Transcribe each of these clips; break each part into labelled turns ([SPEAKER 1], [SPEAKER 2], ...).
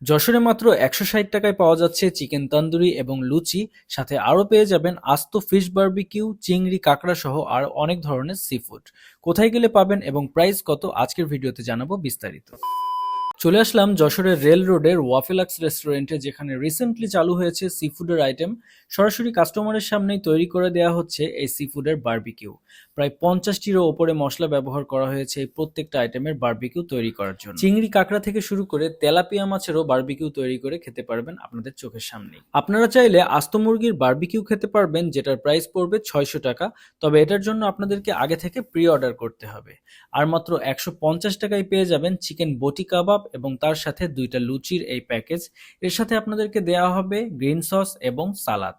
[SPEAKER 1] যশোরে মাত্র ১৬০ টাকায় পাওয়া যাচ্ছে চিকেন তন্দুরি এবং লুচি, সাথে আরও পেয়ে যাবেন আস্ত ফিশ বারবিকিউ, চিংড়ি, কাঁকড়া সহ আর অনেক ধরনের সি ফুড। কোথায় গেলে পাবেন এবং প্রাইস কত, আজকের ভিডিওতে জানাবো বিস্তারিত। চলে আসলাম যশোরের রেল রোডের ওয়াফেলাক্স রেস্টুরেন্টে, যেখানে রিসেন্টলি চালু হয়েছে সি ফুডের আইটেম। সরাসরি কাস্টমারের সামনেই তৈরি করে দেওয়া হচ্ছে এই সি ফুডের বারবিকিউ। প্রায় ৫০টিরও ওপরে মশলা ব্যবহার করা হয়েছে এই প্রত্যেকটা আইটেমের বারবিকিউ তৈরি করার জন্য। চিংড়ি, কাঁকড়া থেকে শুরু করে তেলাপিয়া মাছেরও বারবিকিউ তৈরি করে খেতে পারবেন আপনাদের চোখের সামনেই। আপনারা চাইলে আস্ত মুরগির বারবিকিউ খেতে পারবেন, যেটার প্রাইস পড়বে ৬০০ টাকা। তবে এটার জন্য আপনাদেরকে আগে থেকে প্রি অর্ডার করতে হবে। আর মাত্র ১৫০ টাকায় পেয়ে যাবেন চিকেন বটি কাবাব এবং তার সাথে ২টা লুচির এই প্যাকেজ। এর সাথে আপনাদেরকে দেওয়া হবে গ্রিন সস এবং সালাদ।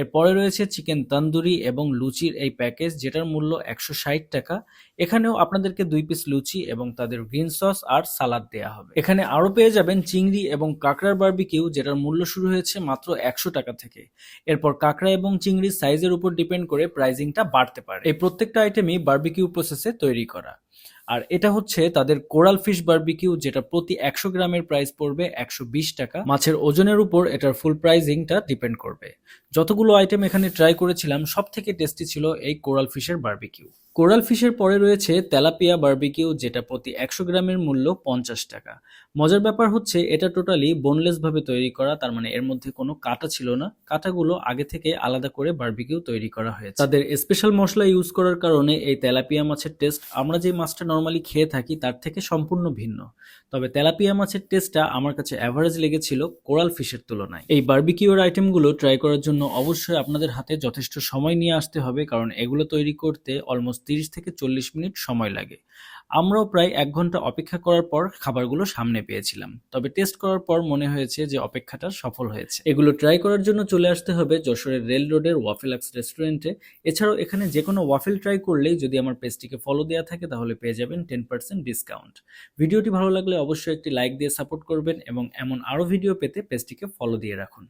[SPEAKER 1] এরপরে রয়েছে চিকেন তন্দুরি এবং লুচির এই প্যাকেজ, যেটার মূল্য ১৬০ টাকা। এখানেও আপনাদেরকে ২ পিস লুচি এবং তাদের গ্রিন সস আর সালাদ দেওয়া হবে। এখানে আরও পেয়ে যাবেন চিংড়ি এবং কাঁকড়ার বারবিকিউ, যেটার মূল্য শুরু হয়েছে মাত্র ১০০ টাকা থেকে। এরপর কাঁকড়া এবং চিংড়ির সাইজের উপর ডিপেন্ড করে প্রাইজিংটা বাড়তে পারে। এই প্রত্যেকটা আইটেমই বারবিকিউ প্রসেসে তৈরি করা। আর এটা হচ্ছে তাদের কোরাল ফিশ বারবিকিউ, যেটা প্রতি ১০০ গ্রামের প্রাইস পড়বে ১২০ টাকা। মাছের ওজনের উপর এটার ফুল প্রাইজিংটা ডিপেন্ড করবে। যতগুলো আইটেম এখানে ট্রাই করেছিলাম, সব থেকে টেস্টি ছিল এই কোরাল ফিশের বারবিকিউ। কোরাল ফিশের পরে রয়েছে তেলাপিয়া বারবিকিউ, যেটা প্রতি ১০০ গ্রামের মূল্য ৫০ টাকা। মজার ব্যাপার হচ্ছে এটা টোটালি বোনলেস ভাবে তৈরি করা, তার মানে এর মধ্যে কোনো কাটা ছিল না। কাটাগুলো আগে থেকে আলাদা করে বারবিকিউ তৈরি করা হয়েছে। তাদের স্পেশাল মশলা ইউজ করার কারণে এই তেলাপিয়া মাছের টেস্ট আমরা যে মাছটা নর্মালি খেয়ে থাকি তার থেকে সম্পূর্ণ ভিন্ন। তবে তেলাপিয়া মাছের টেস্টটা আমার কাছে অ্যাভারেজ লেগেছিল কোরাল ফিশের তুলনায়। এই বারবিকিউর আইটেমগুলো ট্রাই করার জন্য অবশ্যই আপনাদের হাতে যথেষ্ট সময় নিয়ে আসতে হবে, কারণ এগুলো তৈরি করতে অলমোস্ট ৩০ থেকে ৪০ মিনিট সময় লাগে। আমরাও প্রায় ১ ঘন্টা অপেক্ষা করার পর খাবারগুলো সামনে পেয়েছিলাম। তবে টেস্ট করার পর মনে হয়েছে যে অপেক্ষাটা সফল হয়েছে। এগুলো ট্রাই করার জন্য চলে আসতে হবে যশোরের রেল রোডের ওয়াফেলাক্স রেস্টুরেন্টে। এছাড়াও এখানে যে কোনো ওয়াফেল ট্রাই করলেই যদি আমার পেজটিকে ফলো দেওয়া থাকে তাহলে পেয়ে যাবেন 10% ডিসকাউন্ট। ভিডিওটি ভালো লাগলে অবশ্যই একটি লাইক দিয়ে সাপোর্ট করবেন এবং এমন আরও ভিডিও পেতে পেজটিকে ফলো দিয়ে রাখুন।